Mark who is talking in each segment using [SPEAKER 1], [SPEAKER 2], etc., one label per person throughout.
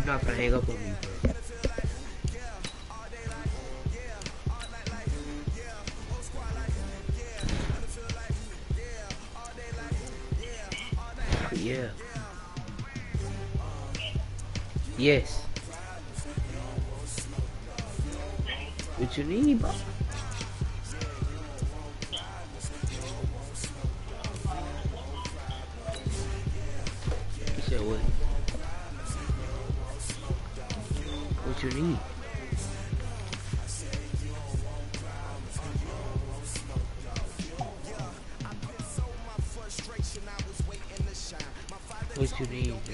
[SPEAKER 1] not gonna hang up on me, bro. Yeah. Yes. What you need, bro? You said what? What you need? What you need, bro?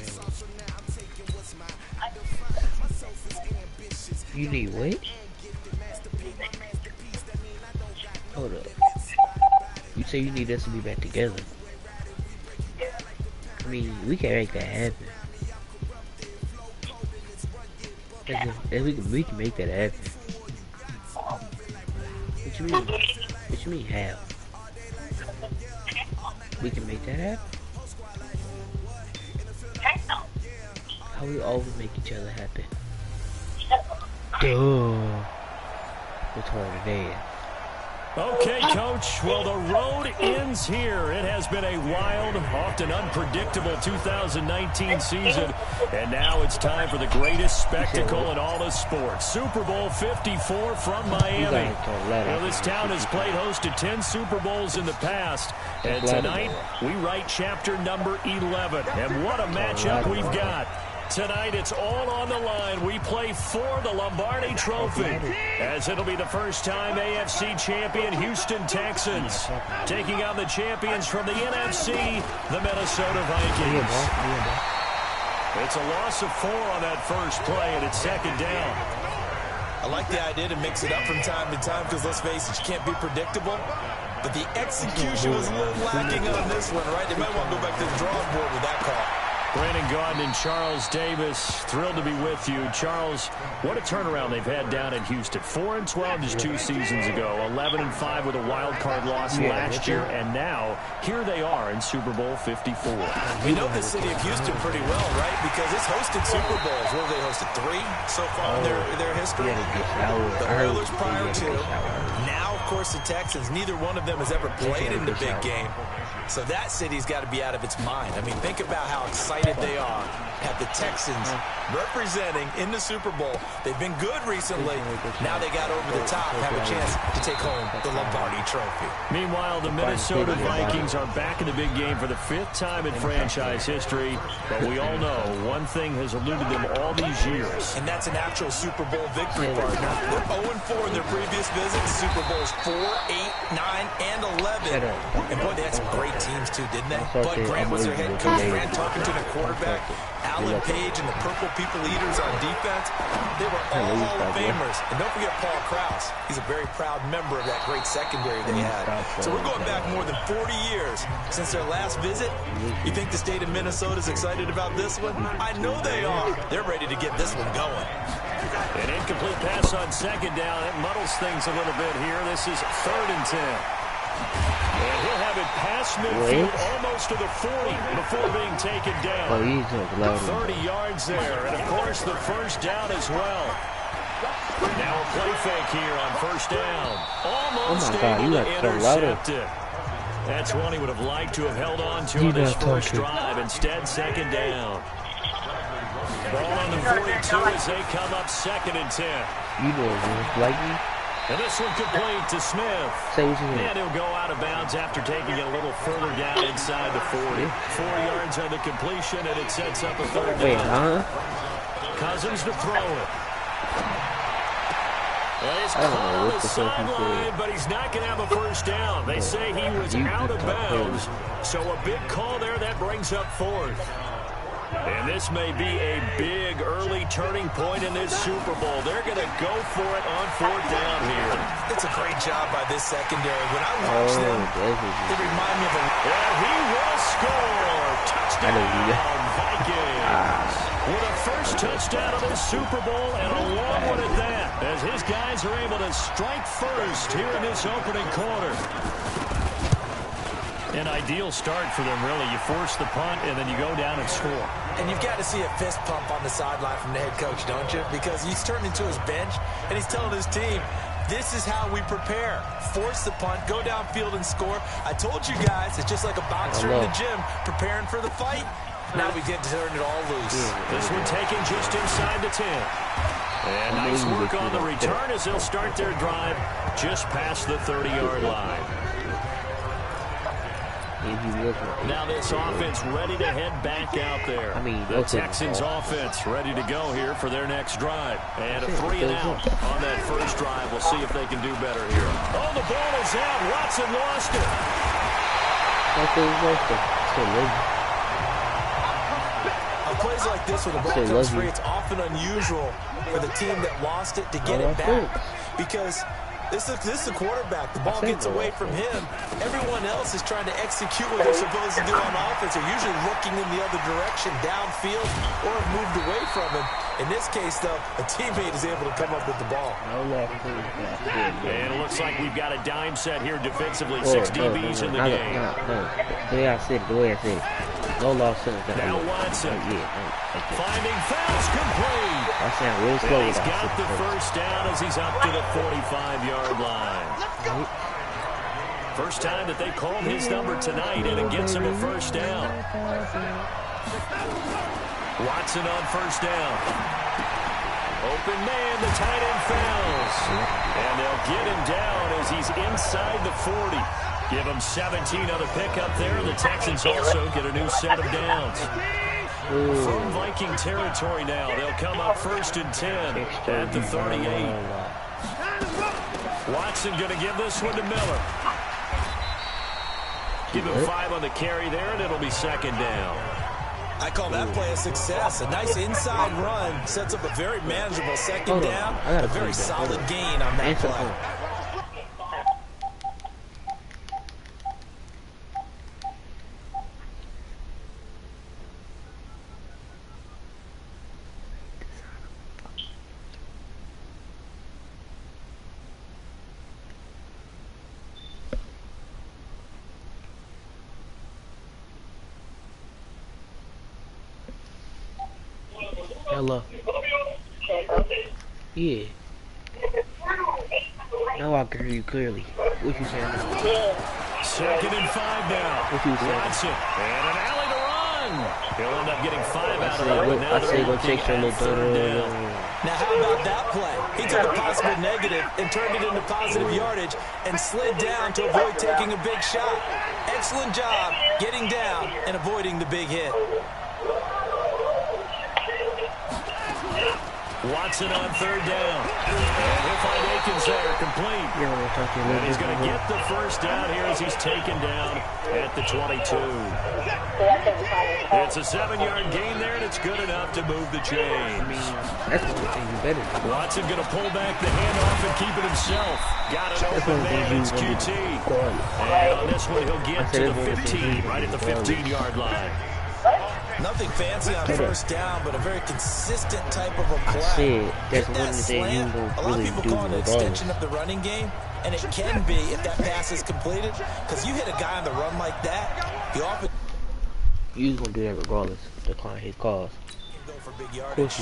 [SPEAKER 1] You need what? Hold up. You say you need us to be back together. I mean, we can make that happen. We can make that happen. What you mean? What you mean how? We can make that happen? How we always make each other happy? Duh. It's hard today.
[SPEAKER 2] Okay, Coach. Well, the road ends here. It has been a wild, often unpredictable 2019 season. And now it's time for the greatest spectacle in all of sports. Super Bowl 54 from Miami. Well, this town has played host to 10 Super Bowls in the past. And tonight, we write chapter number 11. And what a matchup we've got. Tonight, it's all on the line. We play for the Lombardi Trophy, as it'll be the first time AFC champion Houston Texans taking on the champions from the NFC, the Minnesota Vikings. It's a loss of 4 on that first play, and it's second down.
[SPEAKER 3] I like the idea to mix it up from time to time because, let's face it, you can't be predictable. But the execution was a little lacking on this one, right? They might want to go back to the drawing board with that call.
[SPEAKER 2] Brandon Gaudin and Charles Davis, thrilled to be with you. Charles, what a turnaround they've had down in Houston. 4-12 just 2 seasons ago. 11-5 with a wild card loss last year. And now, here they are in Super Bowl 54.
[SPEAKER 3] We know the city of Houston pretty well, right? Because it's hosted Super Bowls. What have they hosted? 3 so far in their history? The Oilers prior to. Now, of course, the Texans. Neither one of them has ever played in the big game. So that city's got to be out of its mind. I mean, think about how excited they are at the Texans representing in the Super Bowl. They've been good recently. Now they got over the top, have a chance to take home the Lombardi Trophy.
[SPEAKER 2] Meanwhile, the Minnesota Vikings are back in the big game for the 5th time in franchise history. But we all know one thing has eluded them all these years.
[SPEAKER 3] And that's an actual Super Bowl victory, partner. They're 0-4 in their previous visits. Super Bowls 4, 8, 9, and 11. And boy, they had some great teams too, didn't they? Bud Grant was their head coach. Fran Tarkenton, a quarterback. Alan Page and the Purple People Eaters on defense. They were all Hall of Famers. And don't forget Paul Krause. He's a very proud member of that great secondary they had. So we're going back more than 40 years since their last visit. You think the state of Minnesota is excited about this one? I know they are. They're ready to get this one going.
[SPEAKER 2] An incomplete pass on second down. It muddles things a little bit here. This is 3rd and 10. And he'll have it past midfield, almost to the 40 before being taken down. 30 yards there, and of course the first down as well. Now a play fake here on first down. Almost able to intercept it. That's one he would have liked to have held on to on this first drive. Instead, second down. Ball on the 42 as they come up 2nd and 10.
[SPEAKER 1] You know it, like me.
[SPEAKER 2] And this one complete to Smith. And he'll go out of bounds after taking it a little further down inside the 40. 4 yards on the completion, and it sets up a 3rd down. Cousins to throw it. Well, he's called the sideline, but he's not going to have a first down. They say he was out of bounds. So a big call there that brings up 4th. And this may be a big early turning point in this Super Bowl. They're going to go for it on 4th down here.
[SPEAKER 3] It's a great job by this secondary. When I watch them, they remind me of a...
[SPEAKER 2] Yeah, he will score. Touchdown, Vikings. With a first touchdown of the Super Bowl, and a long one at that, as his guys are able to strike first here in this opening quarter. An ideal start for them, really. You force the punt, and then you go down and score.
[SPEAKER 3] And you've got to see a fist pump on the sideline from the head coach, don't you? Because he's turned into his bench, and he's telling his team, this is how we prepare. Force the punt, go downfield and score. I told you guys, it's just like a boxer in the gym preparing for the fight. Now we get to turn it all loose.
[SPEAKER 2] This one taken just inside the 10. And nice work on the return as they'll start their drive just past the 30-yard line. Now this offense ready to head back out there. The Texans offense ready to go here for their next drive. And a 3 and out on that first drive. We'll see if they can do better here. Oh, the ball is out. Watson lost it.
[SPEAKER 3] On plays like this where the ball comes free, it's often unusual for the team that lost it to get it back. Because this is the quarterback. The ball gets away from him. Everyone else is trying to execute what they're supposed to do on offense. They're usually looking in the other direction, downfield, or have moved away from him. In this case, though, a teammate is able to come up with the ball.
[SPEAKER 2] And it looks like we've got a dime set here defensively. 6 DBs in the game.
[SPEAKER 1] The way I said it. No loss.
[SPEAKER 2] Now Watson. Finding fouls complete. And he's got the first down as he's up to the 45-yard line. First time that they called his number tonight, and it gets him a first down. Watson on first down. Open man, the tight end fouls. And they'll get him down as he's inside the 40. Give him 17 on the pickup there. The Texans also get a new set of downs. From Viking territory now, they'll come up 1st and 10 at the 38. Watson going to give this one to Miller. Give him 5 on the carry there, and it'll be 2nd down.
[SPEAKER 3] I call that play a success. A nice inside run sets up a very manageable 2nd down. A very solid gain on that play.
[SPEAKER 1] Hello. Yeah. Now I can hear you clearly. What you saying?
[SPEAKER 2] 2nd and 5 now.
[SPEAKER 1] What you saying?
[SPEAKER 2] Watson. And an alley to run. He'll end up getting 5 out of that.
[SPEAKER 1] I say go take your little down.
[SPEAKER 3] Now how about that play? He took a possible negative and turned it into positive yardage and slid down to avoid taking a big shot. Excellent job getting down and avoiding the big hit.
[SPEAKER 2] Watson on 3rd down. And he'll find Akins there, complete. And he's going to get the first down here as he's taken down at the 22. It's a 7-yard gain there, and it's good enough to move the chains.
[SPEAKER 1] That's the thing you better do.
[SPEAKER 2] Watson going to pull back the handoff and keep it himself. Got an open man, it's QT. And on this one, he'll get to the 15, right at the 15-yard line.
[SPEAKER 3] Nothing fancy on first down, but a very consistent type of a play.
[SPEAKER 1] That's one of the things you don't
[SPEAKER 3] a lot of people call it an extension of the running game, and it can be if that pass is completed. Because you hit a guy on the run like that, you often
[SPEAKER 1] you're gonna do that regardless of the client hit calls.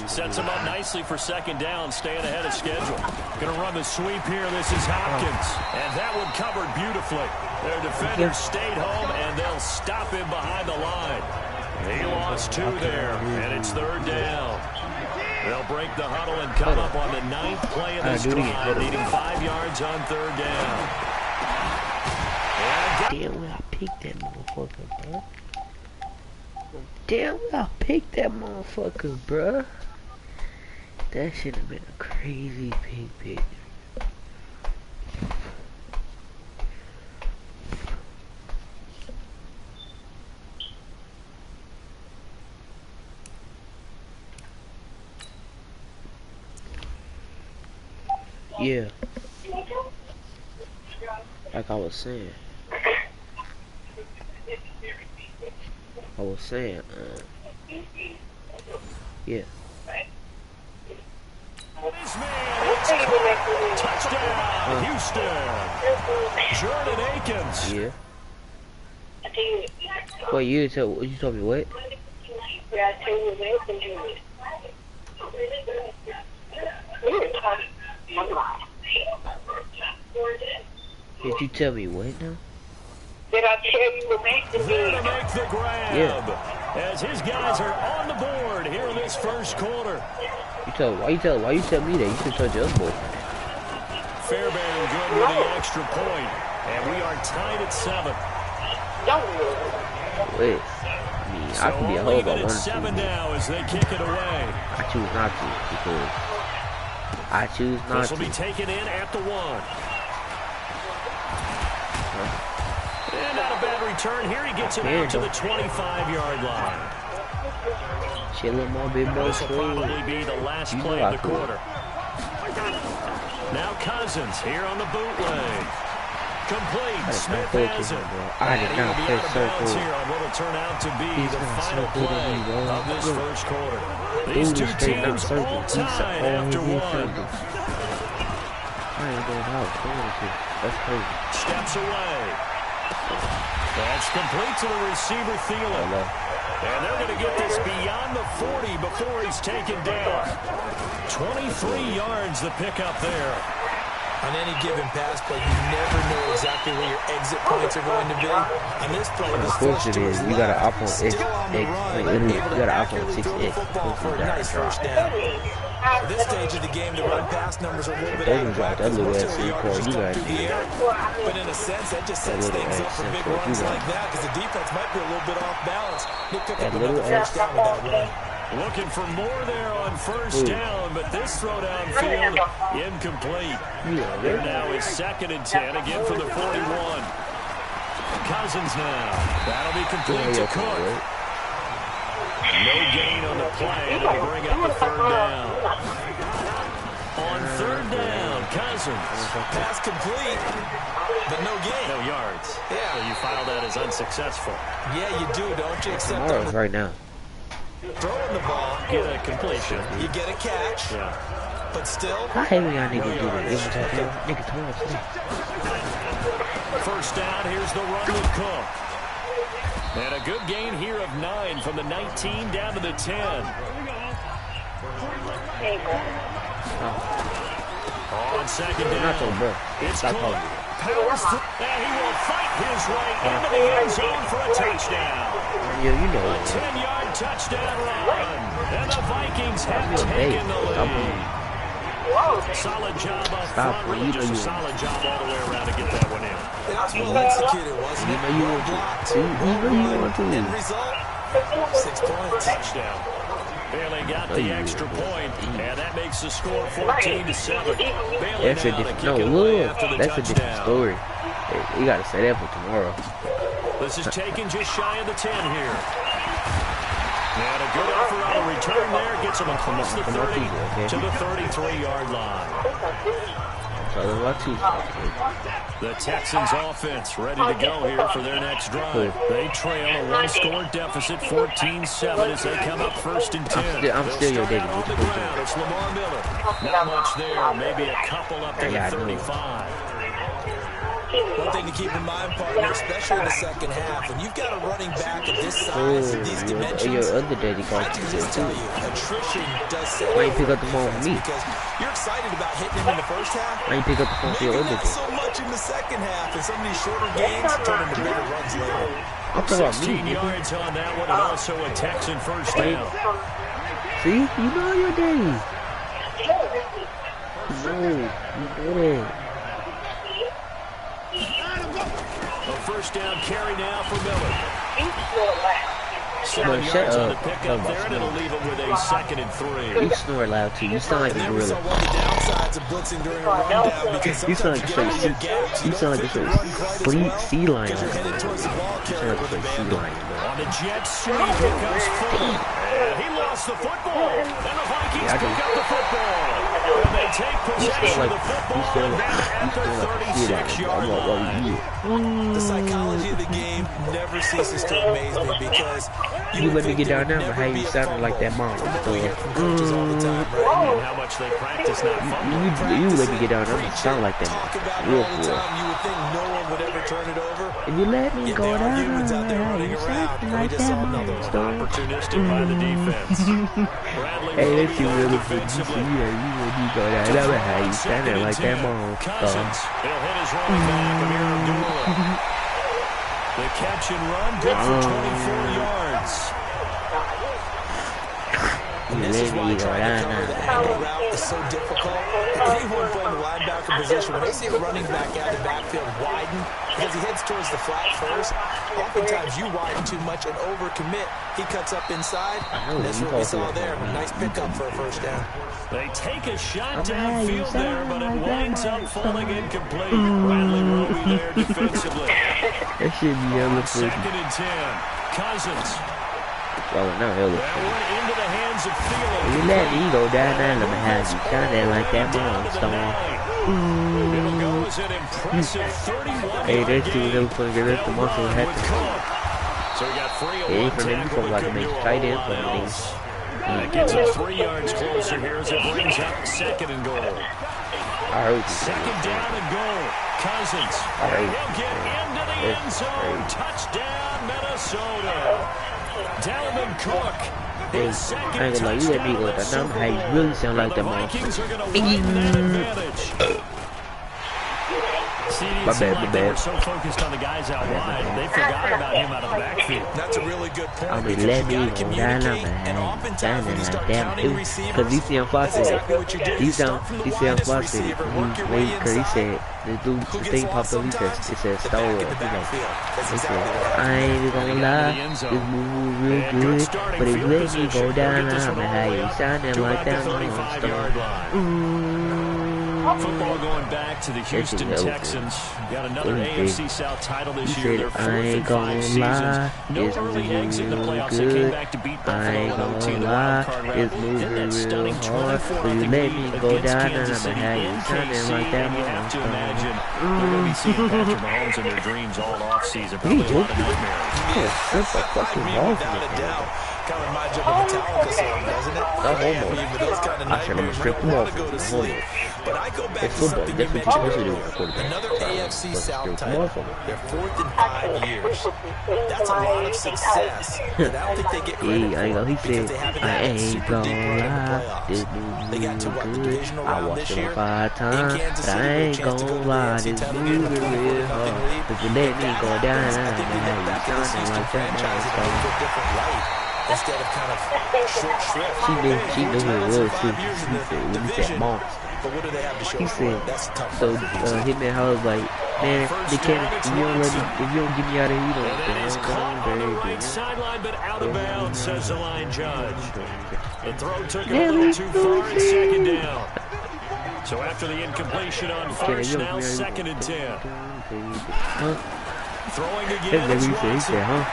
[SPEAKER 2] Sets him up nicely for 2nd down, staying ahead of schedule. Going to run the sweep here. This is Hopkins, and that one covered beautifully. Their defenders stayed home, and they'll stop him behind the line. He lost 2 there, and it's 3rd down. They'll break the huddle and come up on the 9th play of this drive, needing 5 yards on 3rd down.
[SPEAKER 1] Damn well I picked that motherfucker, bro. Damn well I picked that motherfucker, bro. That should have been a crazy pick. Yeah, like I was saying, yeah.
[SPEAKER 2] Touchdown, Houston. Jordan Akins.
[SPEAKER 1] Yeah. Wait, you told me what?
[SPEAKER 4] Yeah, I tell you, they can do it.
[SPEAKER 1] Did you tell me what now?
[SPEAKER 4] Did I tell you what makes the
[SPEAKER 2] There to make the grab.
[SPEAKER 1] Yeah.
[SPEAKER 2] As his guys are on the board here in this first quarter.
[SPEAKER 1] Why you tell me that? You should tell the other boy.
[SPEAKER 2] Fairbairn good with the extra point. And we are tied at 7.
[SPEAKER 1] Wait. I can be a hoe if I wanted to.
[SPEAKER 2] 7 now as they kick it away.
[SPEAKER 1] I choose not to because I choose not to.
[SPEAKER 2] This will be taken in at the 1. And not a bad return here. He gets it out to the 25-yard line.
[SPEAKER 1] Chillin' my big boy.
[SPEAKER 2] This will probably be the last play of the quarter. Now Cousins here on the bootleg. Complete. Smith has it.
[SPEAKER 1] I did not play circle.
[SPEAKER 2] Here on what will turn out to be the final play of this first quarter. These two teams all tied after 1.
[SPEAKER 1] I ain't going out. That's crazy.
[SPEAKER 2] Steps away. That's complete to the receiver, Thielen. And they're going to get this beyond the 40 before he's taken down. 23 yards the pickup there.
[SPEAKER 3] On any given pass play, you never know exactly where your exit points are going to be. On this play, this
[SPEAKER 1] first to his
[SPEAKER 3] left,
[SPEAKER 1] you got an iPhone X. You got an iPhone 6X.
[SPEAKER 3] For a nice first down. At this stage of the game, the run pass numbers are a little bit out of whack. But in a sense, that just sets things up for big runs like that because the defense might be a little bit off balance. They pick up another first down with that run.
[SPEAKER 2] Looking for more there on first down, but this throw downfield incomplete. There now is 2nd and 10, again for the 41. Cousins now. That'll be complete to Cook. No gain on the play, and it'll bring up the 3rd down. On 3rd down, Cousins.
[SPEAKER 3] Pass complete, but no gain.
[SPEAKER 2] No yards.
[SPEAKER 3] Yeah.
[SPEAKER 2] So you file that as unsuccessful.
[SPEAKER 3] Yeah, you do, don't you? Except
[SPEAKER 1] Tomorrow's right now.
[SPEAKER 3] Throwing the ball,
[SPEAKER 2] Get a completion.
[SPEAKER 3] you get a catch,
[SPEAKER 2] Yeah.
[SPEAKER 3] but still.
[SPEAKER 1] I hate when y'all niggas do that. Every time nigga tomorrow.
[SPEAKER 2] First down, here's the run with Cook. And a good gain here of 9 from the 19 down to the 10. On 2nd down,
[SPEAKER 1] Not so, bro.
[SPEAKER 2] it's
[SPEAKER 1] Stop
[SPEAKER 2] Cook.
[SPEAKER 1] calling.
[SPEAKER 2] Powers through, and he will fight his way into the end zone for a touchdown.
[SPEAKER 1] Yeah, you know
[SPEAKER 2] A
[SPEAKER 1] it.
[SPEAKER 2] 10-yard touchdown run. And the Vikings have
[SPEAKER 1] Stop
[SPEAKER 2] taken the
[SPEAKER 1] Stop
[SPEAKER 2] lead. Solid job up
[SPEAKER 1] Stop
[SPEAKER 2] front.
[SPEAKER 1] it.
[SPEAKER 2] Really
[SPEAKER 1] You
[SPEAKER 2] just
[SPEAKER 1] know
[SPEAKER 2] a
[SPEAKER 1] you-
[SPEAKER 2] solid job all the way around to get that one in.
[SPEAKER 3] It was well executed, wasn't
[SPEAKER 1] You
[SPEAKER 3] it?
[SPEAKER 1] know you want to. You know you want to.
[SPEAKER 3] End result, 6 points.
[SPEAKER 2] Touchdown. Bailey got the extra point, and that makes the score 14-7. Bailey
[SPEAKER 1] That's a
[SPEAKER 2] now to
[SPEAKER 1] different.
[SPEAKER 2] kick
[SPEAKER 1] No,
[SPEAKER 2] it away
[SPEAKER 1] look.
[SPEAKER 2] after the
[SPEAKER 1] That's a different
[SPEAKER 2] touchdown.
[SPEAKER 1] story. Hey, you gotta say that for tomorrow.
[SPEAKER 2] This is taken just shy of the 10 here. And a good effort on the return there gets him across the 30 to the 33-yard line.
[SPEAKER 1] So what you?
[SPEAKER 2] The Texans offense ready to go here for their next drive. They trail a one-score deficit, 14-7, as they come up 1st and 10.
[SPEAKER 1] I'm still your daddy.
[SPEAKER 2] On the ground, it's Lamar Miller. Not much there, maybe a couple up to the 35.
[SPEAKER 3] One thing to keep in mind, partner, especially in the second half, when you've got a running back of this size and these dimensions,
[SPEAKER 1] Your other daddy called
[SPEAKER 3] I can
[SPEAKER 1] you
[SPEAKER 3] just
[SPEAKER 1] too.
[SPEAKER 3] tell you, attrition does set
[SPEAKER 1] Why you
[SPEAKER 3] in
[SPEAKER 1] pick
[SPEAKER 3] for
[SPEAKER 1] up the phone with me?
[SPEAKER 3] because you're excited about hitting him in the first half.
[SPEAKER 1] Why you pick up the phone for your
[SPEAKER 3] Maybe
[SPEAKER 1] other
[SPEAKER 3] not
[SPEAKER 1] daddy?
[SPEAKER 3] so much in the second half, and some of these shorter games turn into bigger runs later.
[SPEAKER 1] I'm talking about
[SPEAKER 2] 16
[SPEAKER 1] me.
[SPEAKER 2] yards on that one, and also a Texan first down.
[SPEAKER 1] See, you know your daddy. No, you know that.
[SPEAKER 2] A first down carry now for Miller. 7
[SPEAKER 1] Bro, shut
[SPEAKER 2] yards on the
[SPEAKER 1] up.
[SPEAKER 2] pickup there, and it'll leave him with a 2nd and 3.
[SPEAKER 1] You snore loud too. You sound like a
[SPEAKER 3] And we saw
[SPEAKER 1] gorilla.
[SPEAKER 3] one of the downsides of blitzing during a rundown because
[SPEAKER 1] You sound
[SPEAKER 3] sometimes
[SPEAKER 1] like a
[SPEAKER 3] you get out of your
[SPEAKER 1] straight
[SPEAKER 3] gaps.
[SPEAKER 1] You sound like a straight sea lion.
[SPEAKER 3] Because you're headed towards the ball
[SPEAKER 1] You
[SPEAKER 3] carrier
[SPEAKER 1] sound like a
[SPEAKER 3] with
[SPEAKER 1] straight sea
[SPEAKER 3] abandon.
[SPEAKER 1] lion, bro.
[SPEAKER 2] On the jet sweep, here comes Fuller. And he lost the football. And the Vikings pick up the football. And they will take possession of the football at the 36-yard line.
[SPEAKER 3] The psychology of the game never ceases to amaze me because
[SPEAKER 1] you let me get down there, but how you sounding like that mom?
[SPEAKER 3] Coaches all the time, right?
[SPEAKER 2] And how much they practice not fumbling.
[SPEAKER 1] You let me get down there, you sound like that
[SPEAKER 3] Talk about
[SPEAKER 1] real
[SPEAKER 3] all the time. You would think no one would ever turn it over.
[SPEAKER 1] If you let me
[SPEAKER 3] Yet
[SPEAKER 1] go
[SPEAKER 3] there are
[SPEAKER 1] down
[SPEAKER 3] humans out there
[SPEAKER 1] there,
[SPEAKER 3] running
[SPEAKER 1] you
[SPEAKER 3] around.
[SPEAKER 1] sound
[SPEAKER 3] And we
[SPEAKER 1] like
[SPEAKER 3] just
[SPEAKER 1] that
[SPEAKER 3] saw another one.
[SPEAKER 1] mom.
[SPEAKER 2] Opportunistic by the defense. Bradley
[SPEAKER 1] Hey, let's see
[SPEAKER 2] Roby
[SPEAKER 1] real
[SPEAKER 2] defensively.
[SPEAKER 1] you when you go down there, how you sounding like that mom.
[SPEAKER 2] Cousins. It'll hit his running back, Amir Abdullah. The catch and run, good for 24 yards.
[SPEAKER 3] This is why trying to cover the angle route is so difficult. Anyone playing the linebacker position, when they see a running back out of the backfield widen, because he heads towards the flat first, oftentimes you widen too much and overcommit. He cuts up inside, and that's what we saw there. Nice pickup for a first down.
[SPEAKER 2] They take a shot downfield there, but it winds up falling incomplete. Bradley Roby there defensively.
[SPEAKER 1] That should be yellow for you.
[SPEAKER 2] 2nd and 10. Cousins.
[SPEAKER 1] Well, not yellow
[SPEAKER 2] That
[SPEAKER 1] for
[SPEAKER 2] one into the hands of Thielen.
[SPEAKER 1] you. Let me go down there, let me have you sounding like that mom.
[SPEAKER 2] It'll go as an impressive 31.
[SPEAKER 1] Hey, that's too little for the rest of the muscle
[SPEAKER 2] With
[SPEAKER 1] had to.
[SPEAKER 2] Cook. So we got 3
[SPEAKER 1] Hey,
[SPEAKER 2] on
[SPEAKER 1] for me,
[SPEAKER 2] tackle,
[SPEAKER 1] from
[SPEAKER 2] but
[SPEAKER 1] like
[SPEAKER 2] couldn't
[SPEAKER 1] make
[SPEAKER 2] do a
[SPEAKER 1] tight
[SPEAKER 2] whole
[SPEAKER 1] end
[SPEAKER 2] lot
[SPEAKER 1] for me.
[SPEAKER 2] else. That gets us 3 yards closer here as it brings up 2nd and goal.
[SPEAKER 1] I heard you.
[SPEAKER 2] 2nd down and goal. Cousins. He'll get into the end zone. Touchdown, Minnesota. Dalvin Cook.
[SPEAKER 1] Hey,
[SPEAKER 2] His
[SPEAKER 1] I
[SPEAKER 2] second
[SPEAKER 1] ain't gonna lie, you let me go down
[SPEAKER 2] touchdown.
[SPEAKER 1] there, how you really sound like
[SPEAKER 2] The
[SPEAKER 1] that mom.
[SPEAKER 2] Vikings are going to widen that advantage.
[SPEAKER 1] My bad, my
[SPEAKER 2] They were
[SPEAKER 1] bad.
[SPEAKER 2] so focused on the guys out wide, they forgot about him out of the backfield.
[SPEAKER 3] That's a really good point.
[SPEAKER 1] I mean,
[SPEAKER 3] because
[SPEAKER 1] let
[SPEAKER 3] you
[SPEAKER 1] me
[SPEAKER 3] gotta
[SPEAKER 1] go down
[SPEAKER 3] communicate,
[SPEAKER 1] there,
[SPEAKER 3] and oftentimes when you start counting receivers,
[SPEAKER 1] because you see him
[SPEAKER 3] that's
[SPEAKER 1] Foster,
[SPEAKER 3] exactly what you do.
[SPEAKER 1] he
[SPEAKER 3] You start from the widest
[SPEAKER 1] Foster,
[SPEAKER 3] receiver, work your way
[SPEAKER 1] because he
[SPEAKER 3] inside.
[SPEAKER 1] said, the dude,
[SPEAKER 3] Who
[SPEAKER 1] the
[SPEAKER 3] gets
[SPEAKER 1] thing
[SPEAKER 3] lost
[SPEAKER 1] popped up, he
[SPEAKER 3] sometimes?
[SPEAKER 1] said, it said,
[SPEAKER 3] The
[SPEAKER 1] stole
[SPEAKER 3] back
[SPEAKER 1] it.
[SPEAKER 3] in the backfield. That's
[SPEAKER 1] He
[SPEAKER 3] exactly
[SPEAKER 1] said,
[SPEAKER 3] right.
[SPEAKER 1] I ain't even gonna lie, this move real
[SPEAKER 2] And good
[SPEAKER 1] good,
[SPEAKER 2] starting
[SPEAKER 1] but if
[SPEAKER 2] field
[SPEAKER 1] let me
[SPEAKER 2] position.
[SPEAKER 1] go down
[SPEAKER 2] Get this
[SPEAKER 1] there,
[SPEAKER 2] one
[SPEAKER 1] I'm
[SPEAKER 2] all
[SPEAKER 1] how
[SPEAKER 2] the way
[SPEAKER 1] you
[SPEAKER 2] up
[SPEAKER 1] sounding
[SPEAKER 2] to
[SPEAKER 1] like
[SPEAKER 2] about
[SPEAKER 1] that
[SPEAKER 2] the 35-yard line. Football going back to the Houston Texans. Got another AFC South title this year. Their 4th in 5 seasons. No early eggs in the playoffs. They came back to beat Buffalo in OT in the wild card round. Then that stunning 24-0 lead against Kansas City in KC. And you have to imagine they're going to be seeing Patrick Mahomes in their dreams all offseason. Probably a lot of nightmares.
[SPEAKER 3] Without a doubt. Kind of reminds you of a Metallica song, doesn't it? I mean, with those kind of nightmares, you don't want to go to sleep. But I go back to something you mentioned earlier. Another AFC South title. They're 4th in 5 years. That's a lot of success. But I don't think they get credit for it because they haven't had a super deep run in the playoffs. They got to the divisional round this year in Kansas City with a chance to go to the AFC title game with a 24-0 lead. If that happens, I think we look back at this Houston franchise in a little bit different light. Instead of kind of short shrift.
[SPEAKER 1] She knew who it was too. He said monster.
[SPEAKER 3] But what do they have to show
[SPEAKER 1] He
[SPEAKER 3] for it?
[SPEAKER 1] said,
[SPEAKER 3] That's a tough
[SPEAKER 1] so
[SPEAKER 3] one.
[SPEAKER 1] Hitman Hollis like, man, they can't, if you don't let me, if you don't get me out of here, you don't
[SPEAKER 2] And it is
[SPEAKER 1] go
[SPEAKER 2] caught on the right
[SPEAKER 1] baby.
[SPEAKER 2] sideline, but out of bounds, says the line judge. The throw took it a little too far and 2nd down. So after the incompletion on first, now 2nd and 10. Throwing again,
[SPEAKER 1] That's
[SPEAKER 2] it's
[SPEAKER 1] what he said,
[SPEAKER 2] Watson.
[SPEAKER 1] huh?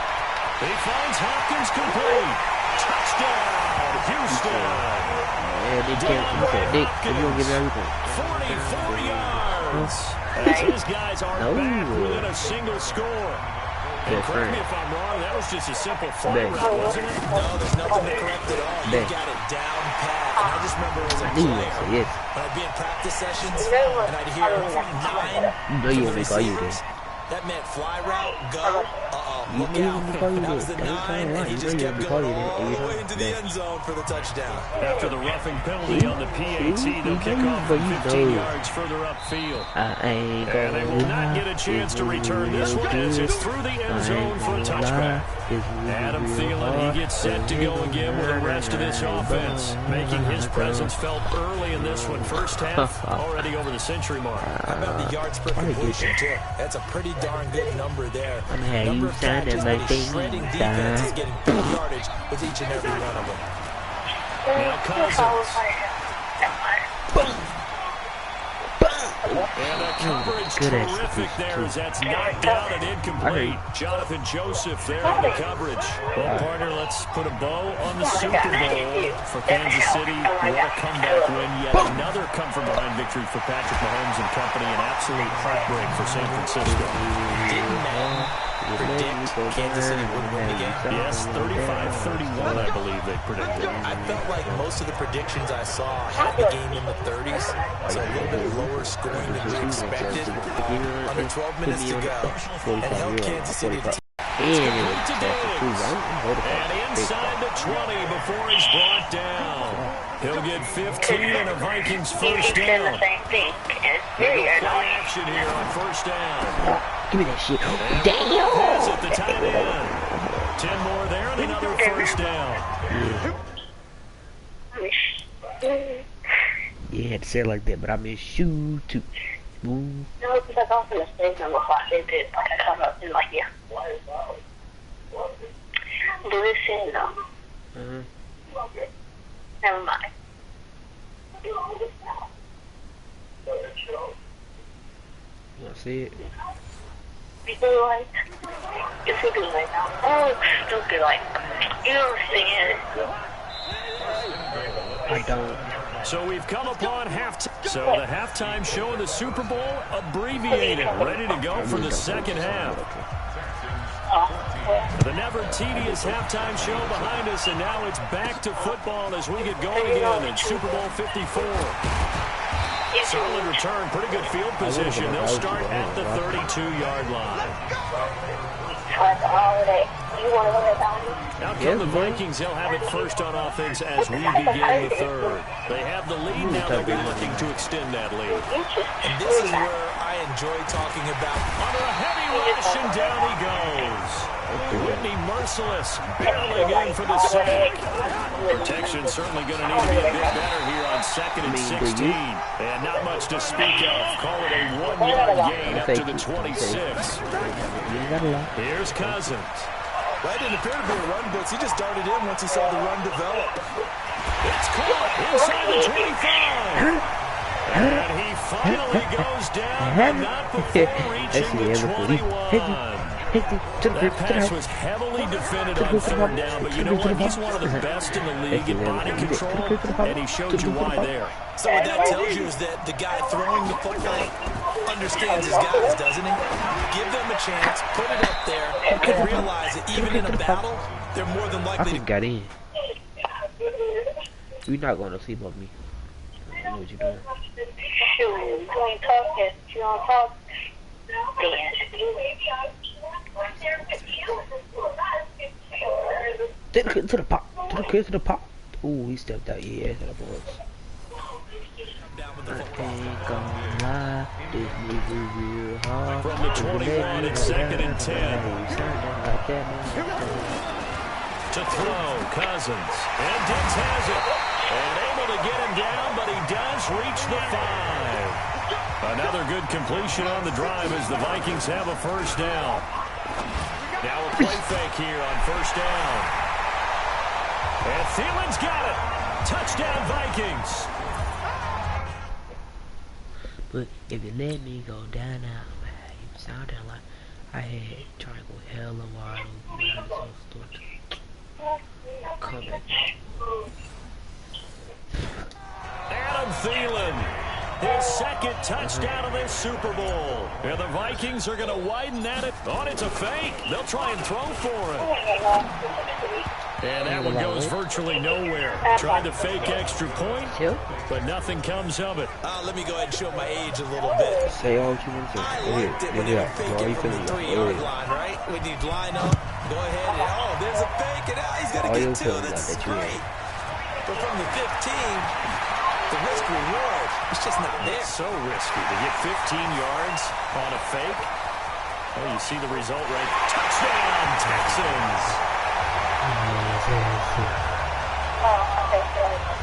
[SPEAKER 2] He finds Hopkins complete. Touchdown, Houston.
[SPEAKER 1] Yeah, they can't, he said, Dick, if you don't get me out of here,
[SPEAKER 2] 44 yards. As his guys are
[SPEAKER 1] No.
[SPEAKER 2] back within a single score. And correct me if I'm wrong, that was just a simple fly route, wasn't it?
[SPEAKER 3] No, there's nothing to correct at all. You
[SPEAKER 1] Ben.
[SPEAKER 3] got it down pat. And I just remember as a
[SPEAKER 1] I knew you
[SPEAKER 3] player,
[SPEAKER 1] would say yes.
[SPEAKER 3] when I'd be in practice sessions, and I'd hear 9
[SPEAKER 1] You know you want me to call you
[SPEAKER 3] receivers.
[SPEAKER 1] this.
[SPEAKER 3] That meant fly route, go,
[SPEAKER 1] You
[SPEAKER 3] look
[SPEAKER 1] know you
[SPEAKER 3] out.
[SPEAKER 1] want me to call you
[SPEAKER 3] That was
[SPEAKER 1] this.
[SPEAKER 3] the
[SPEAKER 1] Every
[SPEAKER 3] 9,
[SPEAKER 1] time,
[SPEAKER 3] and he
[SPEAKER 1] you
[SPEAKER 3] just
[SPEAKER 1] know you
[SPEAKER 3] kept
[SPEAKER 1] want me to call
[SPEAKER 3] going
[SPEAKER 1] you
[SPEAKER 3] all
[SPEAKER 1] this.
[SPEAKER 3] the way into the end zone for the touchdown.
[SPEAKER 2] After the roughing penalty on the PAT, they'll kick off from 15 yards further upfield.
[SPEAKER 1] I ain't
[SPEAKER 2] And they will not get a chance to return this one as it's through the end zone for a touchback. Adam Thielen, he gets set to go again with the rest of this offense, making his presence felt early in this one. First half, already over the century mark.
[SPEAKER 3] How about the yards per completion, too? That's a pretty darn good number there.
[SPEAKER 1] had
[SPEAKER 3] Number
[SPEAKER 1] you
[SPEAKER 3] of
[SPEAKER 1] signing
[SPEAKER 3] catches,
[SPEAKER 1] my
[SPEAKER 3] but
[SPEAKER 1] thing,
[SPEAKER 3] he's shredding defense is getting good yardage with each and every one of them.
[SPEAKER 2] Now Cousins. And the coverage terrific there as that's knocked down and incomplete. Jonathan Joseph there in the coverage. Well, partner, let's put a bow on the Super Bowl for Kansas City. What a comeback win. Yet another come-from-behind victory for Patrick Mahomes and company. An absolute heartbreak for San Francisco.
[SPEAKER 3] Didn't predict Kansas City would win the game.
[SPEAKER 2] Yes, 35-31, I believe they predicted.
[SPEAKER 3] I felt like most of the predictions I saw had the game in the 30s, so a little bit lower scoring than we expected. Under 12 minutes to go, and held Kansas City to
[SPEAKER 2] and inside the 20 before he's brought down. He'll get 15 and a Vikings first down. Play action here on first down.
[SPEAKER 1] Give me that shit. Damn!
[SPEAKER 2] Pass at the tight end. 10 more there and another first down.
[SPEAKER 1] Yeah, you had to say it like that, but I mean shoot too. Ooh.
[SPEAKER 4] No, because I got from the stage number 5. They did like a come up in like, yeah. Listen, never mind.
[SPEAKER 1] You wanna see it?
[SPEAKER 4] People like, if you do like, oh, stupid, like, you don't understand.
[SPEAKER 1] I don't.
[SPEAKER 2] So we've come upon halftime. So the halftime show in the Super Bowl abbreviated, ready to go for the second half. The never tedious halftime show behind us, and now it's back to football as we get going again in Super Bowl 54. Solid return, pretty good field position. They'll start at the 32-yard line. Now come the Vikings. They'll have it first on offense as we begin the third. They have the lead. Now they'll be looking to extend that lead.
[SPEAKER 3] And this is where I enjoy talking about.
[SPEAKER 2] Under a heavy rush, and down he goes. Whitney Merciless barreling in for the sack. Protection certainly going to need to be a bit better here on 2nd and 16. And not much to speak of. Call it a 1-yard gain up to the 26. Here's Cousins.
[SPEAKER 3] Well, it didn't appear to be a run blitz. He just darted in once he saw the run develop.
[SPEAKER 2] It's caught inside the 25. And he finally goes down, but not before reaching the 21. That pass was heavily defended on third down, but you know what? He's one of the best in the league in body control, and he showed you why there.
[SPEAKER 3] So what that tells you is that the guy throwing the football understands his guys, doesn't he? Give them a chance, put it up there, and realize that even in a battle, they're more than likely to
[SPEAKER 1] got in. You're not going to sleep on me. I know what you're doing.
[SPEAKER 4] Shoot, you ain't talking. You don't talk.
[SPEAKER 1] To the pop. To the pop. Ooh, he stepped out. Yeah, that was. I ain't gonna lie, this movie real hard.
[SPEAKER 2] From the 21, it's 2nd and 10. To throw, Cousins. And Diggs has it. And able to get him down, but he does reach the 5. Another good completion on the drive as the Vikings have a first down. Now a play fake here on first down. And Thielen's got it. Touchdown, Vikings.
[SPEAKER 1] But if you let me go down now, man, you sounded like I had tried to go hella wild. Come back.
[SPEAKER 2] Adam Thielen, his second touchdown of this Super Bowl. And the Vikings are going to widen that. Oh, it's a fake. They'll try and throw for it. And that one goes virtually nowhere. Tried to fake extra point, but nothing comes of it.
[SPEAKER 3] Let me go ahead and show my age a little bit.
[SPEAKER 1] Say all you want to say.
[SPEAKER 3] I liked it when they were faking from the 3-yard line, right? When you'd line up, go ahead and, oh, there's a fake, and he's going to get 2. That's great. But from the 15, the risk reward is just not there.
[SPEAKER 2] It's so risky to get 15 yards on a fake. Oh, you see the result right. Touchdown, Texans.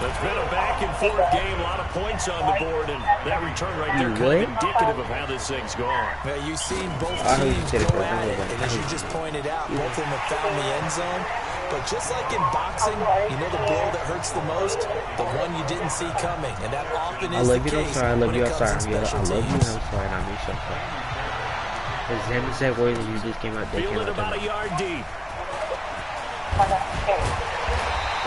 [SPEAKER 2] It's been a back-and-forth game, a lot of points on the board, and that return right there kind of indicative of how this thing's gone.
[SPEAKER 3] Well, you've seen both teams go at it, and as you just pointed out, both of them have found the end zone. But just like in boxing, you know the blow that hurts the most? The one you didn't see coming. And that often is the case when it comes in special teams.
[SPEAKER 1] I love you, I'm sorry, and I miss you, I'm sorry. The same exact words that you just came out there.
[SPEAKER 2] Fielded about a yard deep.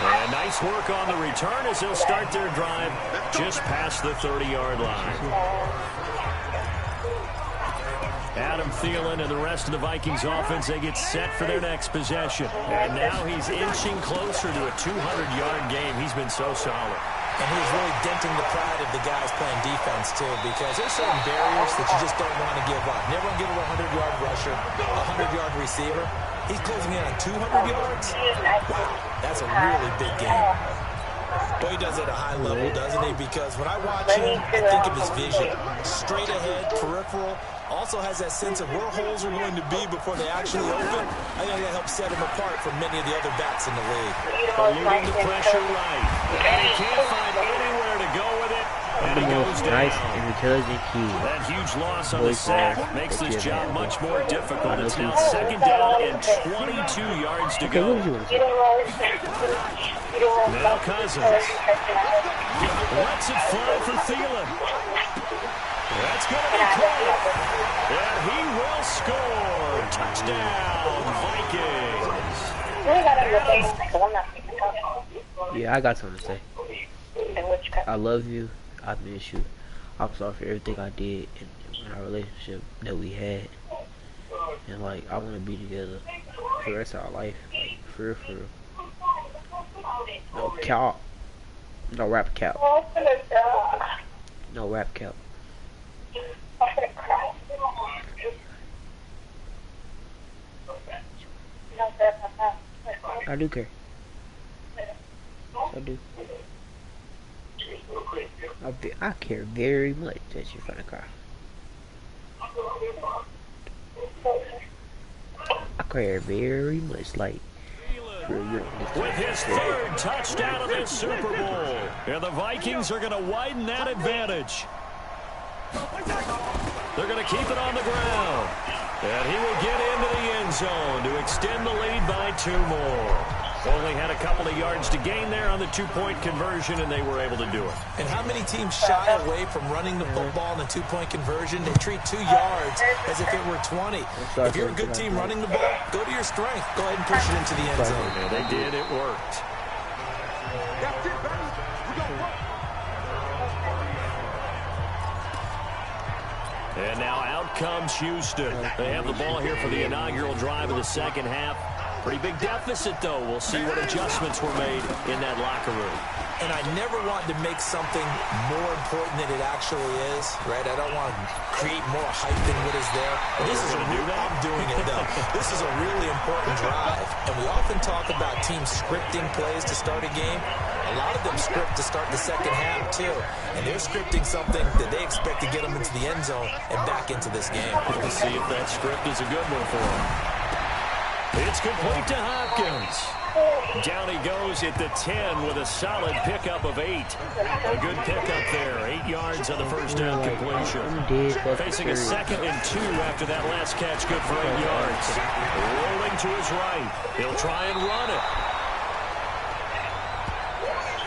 [SPEAKER 2] And nice work on the return as they'll start their drive just past the 30-yard line. Adam Thielen and the rest of the Vikings offense, they get set for their next possession. And now he's inching closer to a 200-yard game. He's been so solid.
[SPEAKER 3] And he's really denting the pride of the guys playing defense, too, because there's certain barriers that you just don't want to give up. Never give up a 100-yard rusher, a 100-yard receiver. He's closing in on 200 yards. Wow, that's a really big game. Boy, he does it at a high level, doesn't he? Because when I watch him, I think of his vision. Straight ahead, peripheral. Also has that sense of where holes are going to be before they actually open. I think that helps set him apart from many of the other backs in the league.
[SPEAKER 2] Eluding the pressure right. And he can't find anywhere to go with it. And he goes down.
[SPEAKER 1] Nice and intelligent key.
[SPEAKER 2] That huge loss on the sack makes this job much more difficult. It's now second down and 22 yards to go. Now Cousins lets it fly for Thielen. That's going to be caught. And he will score. Touchdown, Vikings.
[SPEAKER 1] Yeah, I got something to say. I love you. I miss you. I'm sorry for everything I did in our relationship that we had. And, like, I want to be together for the rest of our life. Like, for real, for real. No cap. No rap cap. No rap cap. I do care. I do. I care very much that you're gonna cry. I care very much, like,
[SPEAKER 2] with his third touchdown of this Super Bowl. And the Vikings are going to widen that advantage. They're going to keep it on the ground. And he will get into the end zone to extend the lead by 2 more. Only had a couple of yards to gain there on the 2-point conversion, and they were able to do it.
[SPEAKER 3] And how many teams shy away from running the football in the 2-point conversion? They treat 2 yards as if it were 20. If you're a good team running the ball, go to your strength. Go ahead and push it into the end zone.
[SPEAKER 2] And they did. It worked. And now out comes Houston. They have the ball here for the inaugural drive of the second half. Pretty big deficit, though. We'll see what adjustments were made in that locker room.
[SPEAKER 3] And I never want to make something more important than it actually is, right? I don't want to create more hype than what is there. But this is I'm doing it, though. This is a really important drive. And we often talk about teams scripting plays to start a game. A lot of them script to start the second half, too. And they're scripting something that they expect to get them into the end zone and back into this game.
[SPEAKER 2] We'll see if that script is a good one for them. It's complete to Hopkins. Down he goes at the 10 with a solid pickup of 8. A good pickup there. 8 yards on the first down completion. Facing a 2nd and 2 after that last catch. Good for 8 yards. Rolling to his right. He'll try and run it.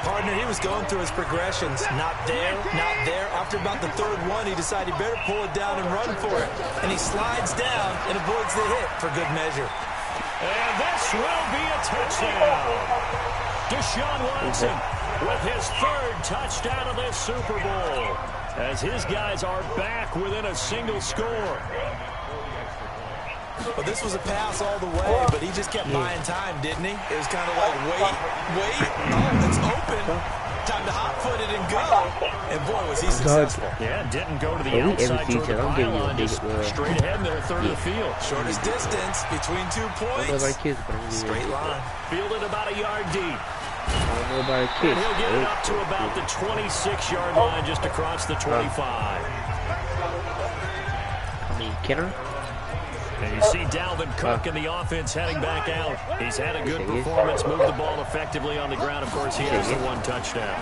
[SPEAKER 3] Partner, he was going through his progressions. Not there, not there. After about the 3rd one, he decided he better pull it down and run for it. And he slides down and avoids the hit for good measure.
[SPEAKER 2] And this will be a touchdown. Deshaun Watson with his 3rd touchdown of this Super Bowl as his guys are back within a single score.
[SPEAKER 3] Well, this was a pass all the way, but he just kept buying time, didn't he? It was kind of like, wait. Oh, it's open. Time to hot-foot it and go. And, boy, was he successful.
[SPEAKER 2] Yeah, didn't go to the outside toward the pylon, just straight ahead there, 3rd of the field.
[SPEAKER 3] Shortest distance between 2 points. Straight line.
[SPEAKER 2] Fielded about a yard deep.
[SPEAKER 1] He'll
[SPEAKER 2] get it up to about the 26-yard line, just across the 25.
[SPEAKER 1] Kenner?
[SPEAKER 2] And you see Dalvin Cook and the offense heading back out. He's had a good performance, moved the ball effectively on the ground. Of course, he has the 1 touchdown.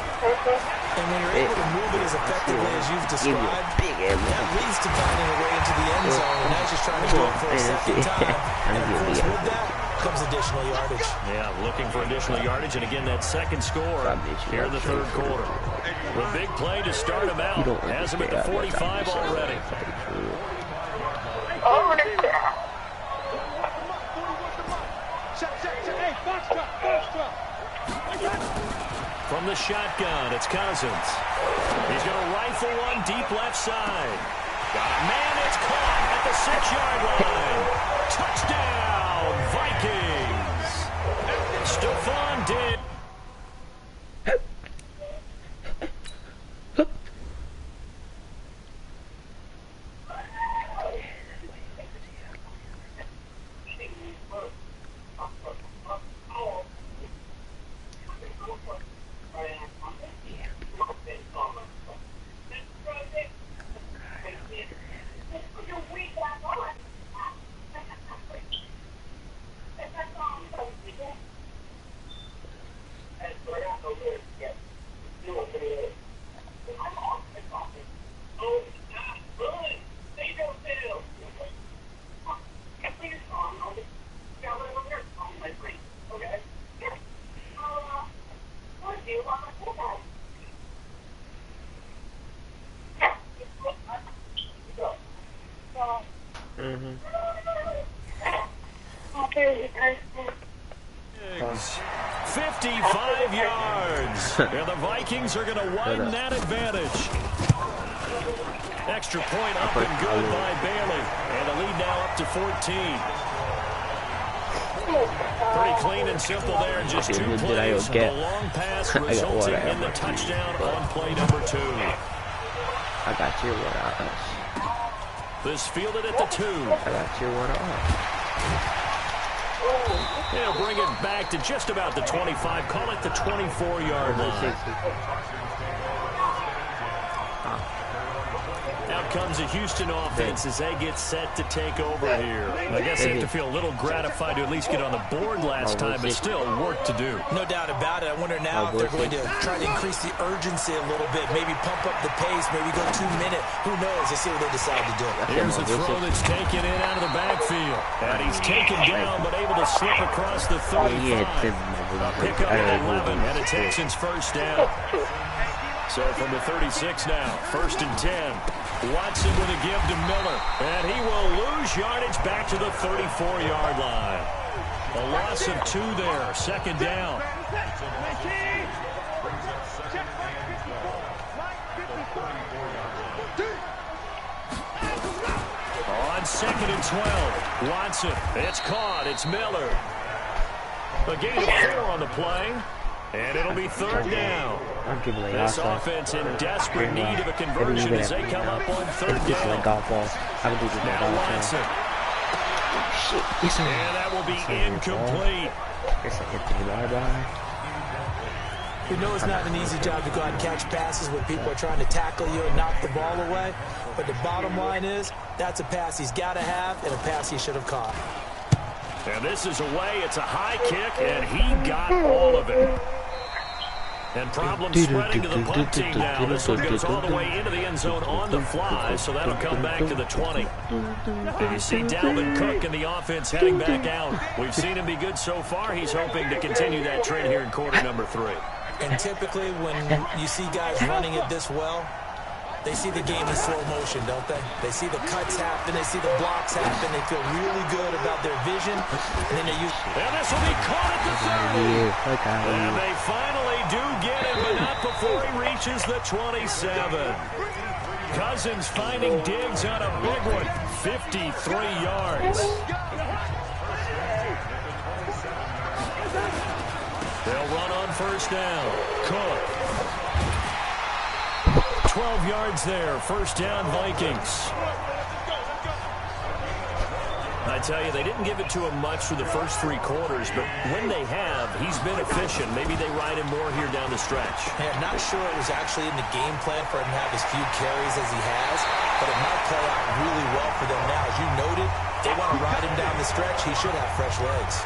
[SPEAKER 3] And when you're able to move it as effectively as you've described, that leads to finding a way into the end zone. And now he's just trying to go for a second time. And, of course, with that, comes additional yardage.
[SPEAKER 2] Yeah, looking for additional yardage, and again, that second score here in the third quarter. The big play to start him out. Has him at the 45 already. From the shotgun, it's Cousins. He's going to rifle one deep left side. Got a man, it's caught at the 6-yard line. Touchdown, Vikings. Stephon Diggs.
[SPEAKER 1] Mm-hmm.
[SPEAKER 2] 55 yards. And the Vikings are going to widen that advantage. Extra point up and good by Bailey. And the lead now up to 14. Pretty clean and simple there. Just 2 plays. The long pass resulting in the touchdown on play number 2.
[SPEAKER 1] I got your water off.
[SPEAKER 2] This fielded at the 2.
[SPEAKER 1] I got your water off.
[SPEAKER 2] They'll bring it back to just about the 25. Call it the 24-yard line. Out comes the Houston offense as they get set to take over here. I guess they have to feel a little gratified to at least get on the board last time, but still work to do.
[SPEAKER 3] No doubt about it. I wonder now if they're going to try to increase the urgency a little bit, maybe pump up the pace, maybe go 2-minute. Who knows? Let's see what they decide to do.
[SPEAKER 2] Here's a throw that's taken in out of the backfield. And he's taken down, but able to slip across the 35. Pick up at 11, and a Texans first down. So from the 36 now, 1st and 10. Watson with a give to Miller, and he will lose yardage back to the 34-yard line. A loss of 2 there, 2nd down. On 2nd and 12, Watson, it's caught, it's Miller. A gain of 4 on the play. And it'll be 3rd down. This offense in desperate need of a conversion as they come up on 3rd down. Now Watson. And that will be incomplete.
[SPEAKER 3] We know it's not an easy job to go out and catch passes when people are trying to tackle you and knock the ball away. But the bottom line is, that's a pass he's got to have and a pass he should have caught.
[SPEAKER 2] And this is away. It's a high kick, and he got all of it. And problems spreading to the punt team now. This one goes all the way into the end zone on the fly, so that'll come back to the 20. And you see Dalvin Cook and the offense heading back out. We've seen him be good so far. He's hoping to continue that trend here in quarter number 3.
[SPEAKER 3] And typically when you see guys running it this well, they see the game in slow motion, don't they? They see the cuts happen. They see the blocks happen. They feel really good about their vision. And then they use...
[SPEAKER 2] And this will be caught at the 30. And they finally do get it, but not before he reaches the 27. Cousins finding Diggs on a big one. 53 yards. They'll run on 1st down. Cook. 12 yards there. 1st down, Vikings. I tell you, they didn't give it to him much for the first 3 quarters, but when they have, he's been efficient. Maybe they ride him more here down the stretch.
[SPEAKER 3] Yeah, not sure it was actually in the game plan for him to have as few carries as he has, but it might play out really well for them now. As you noted, they want to ride him down the stretch. He should have fresh legs.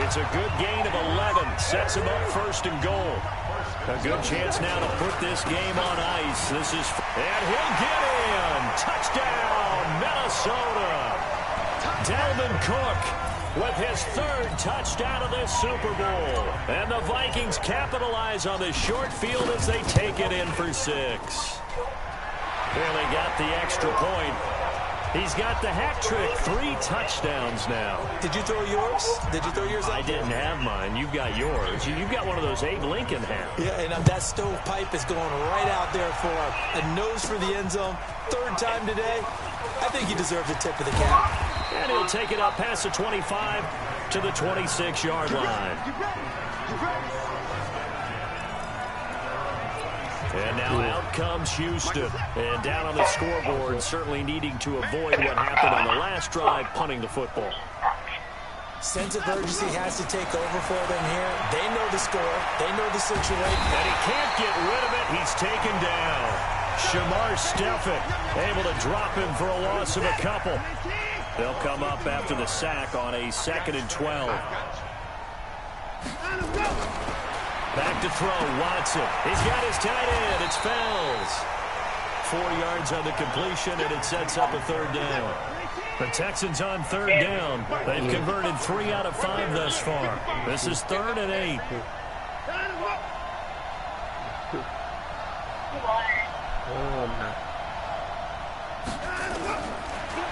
[SPEAKER 2] It's a good gain of 11. Sets him up 1st and goal. A good chance now to put this game on ice. And he'll get in. Touchdown, Minnesota. Dalvin Cook with his third touchdown of this Super Bowl. And the Vikings capitalize on this short field as they take it in for 6. Really got the extra point. He's got the hat trick, 3 touchdowns now.
[SPEAKER 3] Did you throw yours? Did you throw yours out?
[SPEAKER 2] I didn't have mine. You've got yours. You've got one of those Abe Lincoln hats.
[SPEAKER 3] Yeah, and that stovepipe is going right out there for a nose for the end zone. 3rd time today. I think he deserves a tip of the cap.
[SPEAKER 2] And he'll take it up past the 25 to the 26-yard line. And now out comes Houston. And down on the scoreboard, certainly needing to avoid what happened on the last drive, punting the football.
[SPEAKER 3] Sense of urgency has to take over for them here. They know the score. They know the situation.
[SPEAKER 2] And he can't get rid of it. He's taken down. Shamar Stephen able to drop him for a loss of a couple. They'll come up after the sack on a 2nd and 12. Back to throw, Watson. He's got his tight end. It's Fells. 4 yards on the completion, and it sets up a 3rd down. The Texans on 3rd down. They've converted 3 out of 5 thus far. This is 3rd and 8.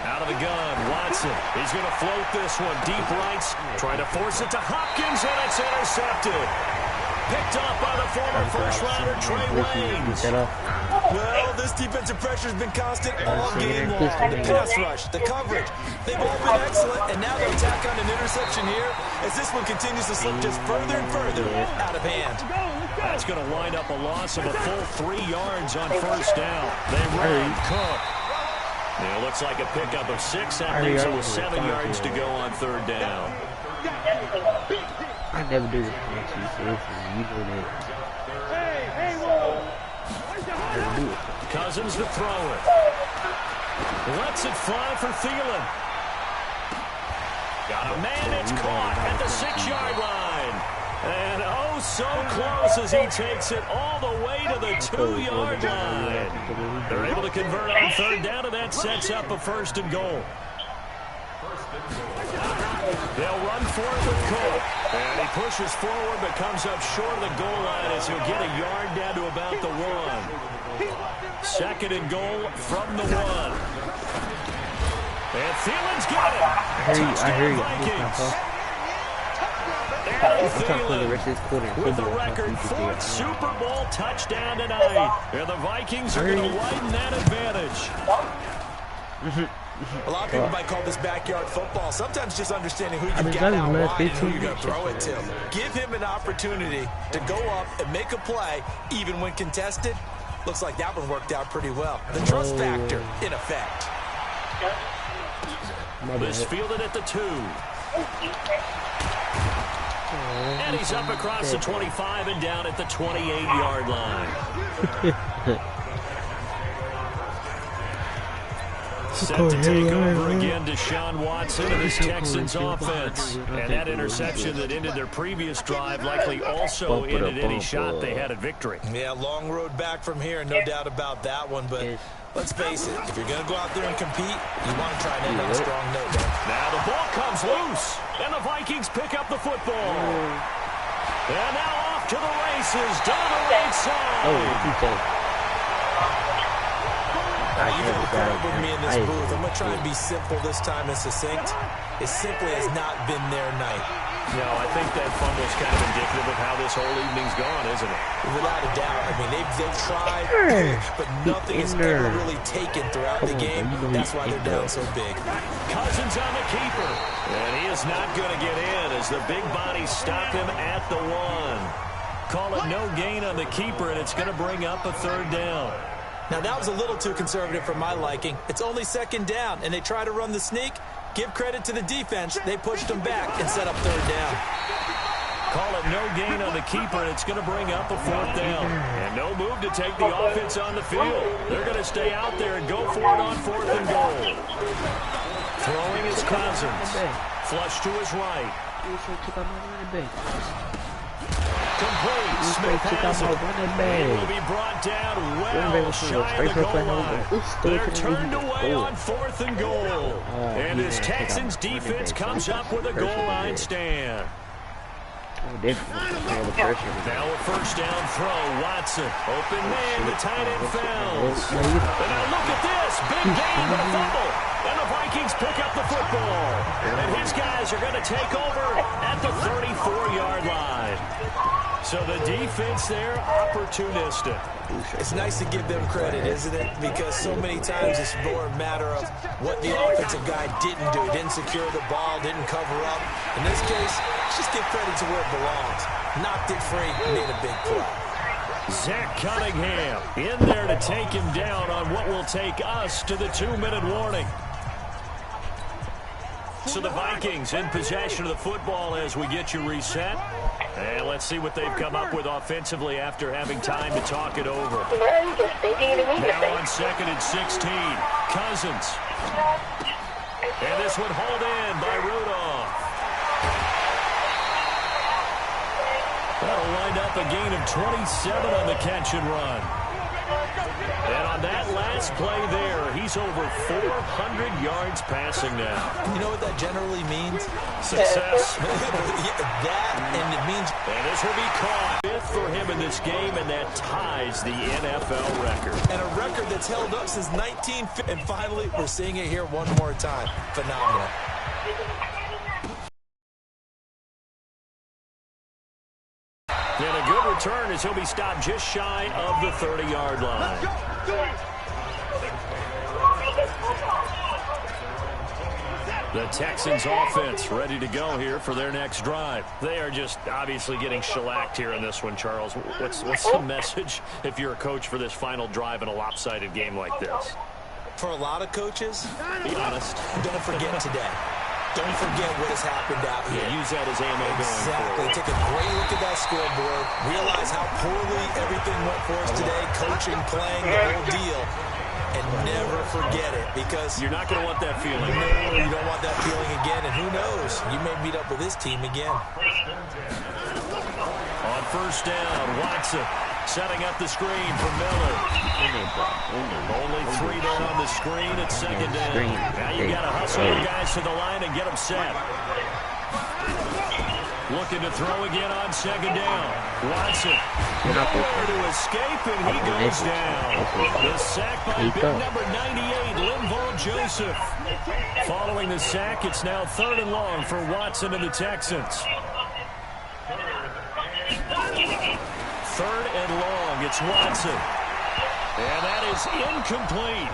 [SPEAKER 2] Out of the gun, Watson. He's going to float this one deep right. Trying to force it to Hopkins, and it's intercepted. Picked up by the former first-rounder, Trey Waynes.
[SPEAKER 3] Well, this defensive pressure has been constant all game long. The pass rush, the coverage, they've all been excellent, and now they'll tack on an interception here as this one continues to slip just further and further out of hand.
[SPEAKER 2] That's going to wind up a loss of a full 3 yards on 1st down. They run Cook. It looks like a pickup of 6. That leaves them with 7 yards to go on 3rd down.
[SPEAKER 1] I never do this to you, so you know that. I never do it.
[SPEAKER 2] Cousins to throw it. Lets it fly for Thielen. Got a man, it's caught at the 6-yard line. And oh, so close as he takes it all the way to the 2-yard line. They're able to convert on 3rd down, and that sets up a 1st and goal. They'll run for it with Cook. And he pushes forward but comes up short of the goal line as he'll get a yard down to about the 1. 2nd and goal from the 1. And Thielen's got it.
[SPEAKER 1] I hear you.
[SPEAKER 2] Thielen with a record 4th Super Bowl touchdown tonight. And the Vikings are going to widen that advantage.
[SPEAKER 3] A lot of people might call this backyard football. Sometimes just understanding who you've got out wide and who you're going to throw it to. Give him an opportunity to go up and make a play, even when contested. Looks like that one worked out pretty well. The trust factor in effect.
[SPEAKER 2] This fielded at the 2. And he's up across the 25 and down at the 28-yard line. Set to take over again, Deshaun Watson and his Texans offense. And that interception that ended their previous drive likely also ended any shot they had at victory.
[SPEAKER 3] Yeah, long road back from here, no doubt about that one. But let's face it, if you're going to go out there and compete, you want to try and end on a strong note.
[SPEAKER 2] Now the ball comes loose, and the Vikings pick up the football. And now off to the races, down the right side.
[SPEAKER 3] You've had a crowd with me in this booth. I'm going to try and be simple this time and succinct. It simply has not been their night.
[SPEAKER 2] No, I think that fumble's kind of indicative of how this whole evening's gone, isn't it?
[SPEAKER 3] Without a doubt. I mean, they've tried, but nothing has ever really taken throughout the game. That's why they're down so big.
[SPEAKER 2] Cousins on the keeper. And he is not going to get in as the big bodies stop him at the 1. Call it no gain on the keeper, and it's going to bring up a 3rd down.
[SPEAKER 3] Now, that was a little too conservative for my liking. It's only 2nd down, and they try to run the sneak. Give credit to the defense. They pushed them back and set up 3rd down.
[SPEAKER 2] Call it no gain on the keeper, and it's going to bring up a 4th down. And no move to take the offense on the field. They're going to stay out there and go for it on 4th and goal. Throwing is Cousins. Flush to his right. complete. Smith has it. He will be brought down well shy of the goal line. They're turned away on 4th and goal. And this Texans defense comes up with a goal line stand. Now a first down throw. Watson. Open man. The tight end falls. And now look at this. Big gain with a fumble. And the Vikings pick up the football. And his guys are going to take over at the 34-yard line. So the defense there, opportunistic.
[SPEAKER 3] It's nice to give them credit, isn't it? Because so many times it's more a matter of what the offensive guy didn't do. He didn't secure the ball, didn't cover up. In this case, just give credit to where it belongs. Knocked it free, made a big play.
[SPEAKER 2] Zach Cunningham in there to take him down on what will take us to the 2-minute warning. So the Vikings in possession of the football as we get you reset. And let's see what they've come up with offensively after having time to talk it over. Now on 2nd and 16. Cousins. And this one hauled in by Rudolph. That'll wind up a gain of 27 on the catch and run. And on that last play there, he's over 400 yards passing now.
[SPEAKER 3] You know what that generally means?
[SPEAKER 2] Success.
[SPEAKER 3] That, and it means...
[SPEAKER 2] And this will be caught. 5th for him in this game, and that ties the NFL record.
[SPEAKER 3] And a record that's held up since 1950. And finally, we're seeing it here one more time. Phenomenal.
[SPEAKER 2] And a good return as he'll be stopped just shy of the 30-yard line. The Texans offense ready to go here for their next drive. They are just obviously getting shellacked here in this one, Charles. What's the message if you're a coach for this final drive in a lopsided game like this?
[SPEAKER 3] For a lot of coaches,
[SPEAKER 2] be honest,
[SPEAKER 3] don't forget today. Don't forget what has happened out here.
[SPEAKER 2] Yeah, use that as ammo going forward.
[SPEAKER 3] Take a great look at that scoreboard. Realize how poorly everything went for us today. Coaching, playing, the whole deal. And never forget it, because
[SPEAKER 2] you're not going to want that feeling.
[SPEAKER 3] No, you don't want that feeling again. And who knows? You may meet up with this team again.
[SPEAKER 2] On first down, Watson setting up the screen for Miller. Only 3 there on the screen at 2nd down. Now you got to hustle your guys to the line and get them set. Looking to throw again on 2nd down. Watson nowhere to escape, and he goes down. The sack by big number 98, Linval Joseph. Following the sack, it's now 3rd and long for Watson and the Texans. 3rd and long, it's Watson. And that is incomplete.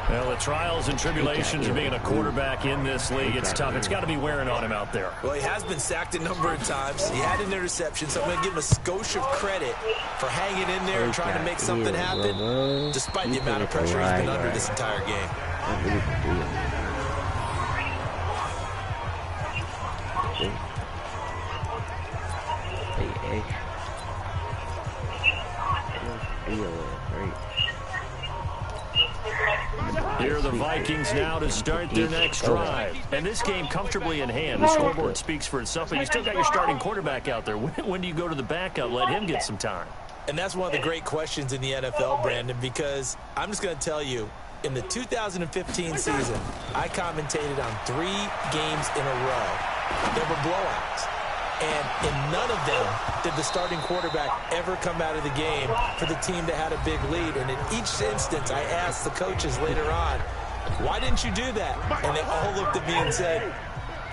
[SPEAKER 2] Well, the trials and tribulations of being a quarterback in this league, it's tough. It's got to be wearing on him out there.
[SPEAKER 3] Well, he has been sacked a number of times. He had an interception, so I'm going to give him a skosh of credit for hanging in there and trying to make something happen, despite the amount of pressure he's been under this entire game.
[SPEAKER 2] Here are the Vikings now to start their next drive. And this game comfortably in hand. The scoreboard speaks for itself, but you still got your starting quarterback out there. When do you go to the backup? Let him get some time.
[SPEAKER 3] And that's one of the great questions in the NFL, Brandon, because I'm just going to tell you, in the 2015 season, I commentated on 3 games in a row. There were blowouts. And in none of them did the starting quarterback ever come out of the game for the team that had a big lead. And in each instance, I asked the coaches later on, why didn't you do that? And they all looked at me and said,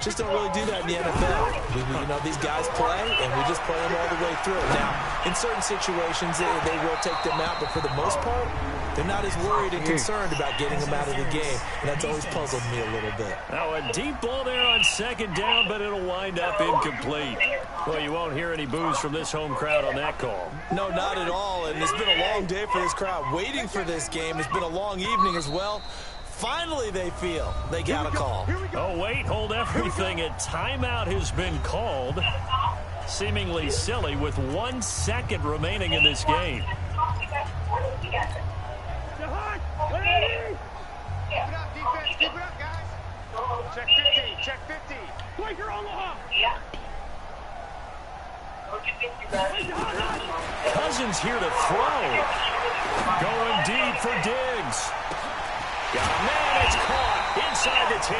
[SPEAKER 3] just don't really do that in the NFL. These guys play, and we just play them all the way through. Now, in certain situations, they will take them out, but for the most part, they're not as worried and concerned about getting them out of the game, and that's always puzzled me a little bit.
[SPEAKER 2] Now, a deep ball there on 2nd down, but it'll wind up incomplete. Well, you won't hear any boos from this home crowd on that call.
[SPEAKER 3] No, not at all, and it's been a long day for this crowd waiting for this game. It's been a long evening as well. Finally, they feel they got a call.
[SPEAKER 2] Oh, wait, hold everything. A timeout has been called. Seemingly silly with 1 second remaining in this game.
[SPEAKER 5] Check 50, check 50. Quaker Omaha.
[SPEAKER 2] Cousins here to throw. Going deep for Diggs. Got a man, it's caught inside the 10.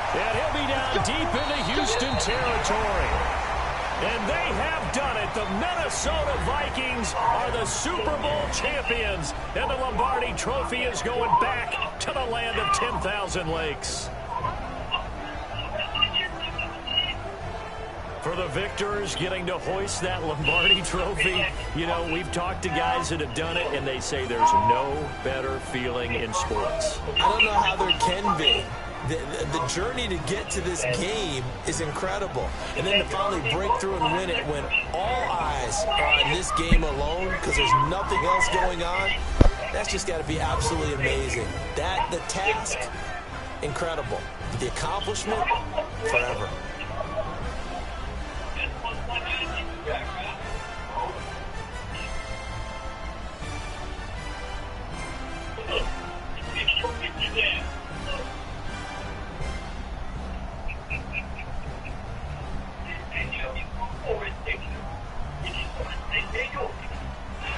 [SPEAKER 2] And he'll be down deep into Houston territory. And they have done it. The Minnesota Vikings are the Super Bowl champions. And the Lombardi Trophy is going back to the land of 10,000 lakes. For the victors, getting to hoist that Lombardi Trophy, you know, we've talked to guys that have done it, and they say there's no better feeling in sports.
[SPEAKER 3] I don't know how there can be. The journey to get to this game is incredible. And then to finally break through and win it when all eyes are on this game alone because there's nothing else going on, that's just got to be absolutely amazing. The task, incredible. The accomplishment, forever.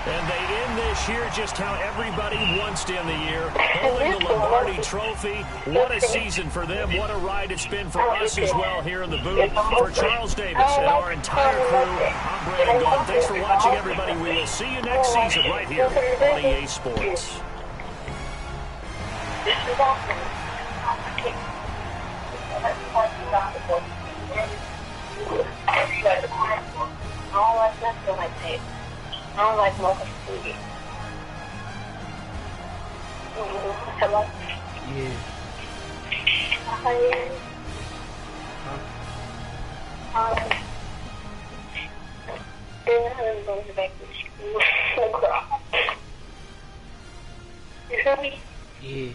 [SPEAKER 2] And they end this year just how everybody wants to end the year, holding the Lombardi Trophy. What a season for them. What a ride it's been for us as well here in the booth. For Charles Davis and our entire crew, I'm Brandon Gault. Thanks for watching, everybody. We will see you next season right here on EA Sports.
[SPEAKER 4] I don't like smoking food. Hello?
[SPEAKER 1] Yeah.
[SPEAKER 4] Hi. I'm going back to school. You feel me?
[SPEAKER 1] Yeah.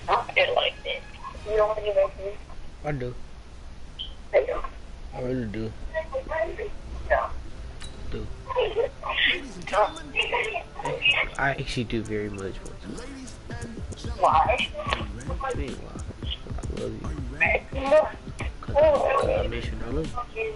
[SPEAKER 4] I feel like that. You don't want to get back to me?
[SPEAKER 1] I do.
[SPEAKER 4] I do.
[SPEAKER 1] I really do.
[SPEAKER 4] No.
[SPEAKER 1] Do. I actually do very much.
[SPEAKER 4] Why?
[SPEAKER 1] I mean, why? I love you.
[SPEAKER 4] No.
[SPEAKER 1] Cause I miss you and I love you.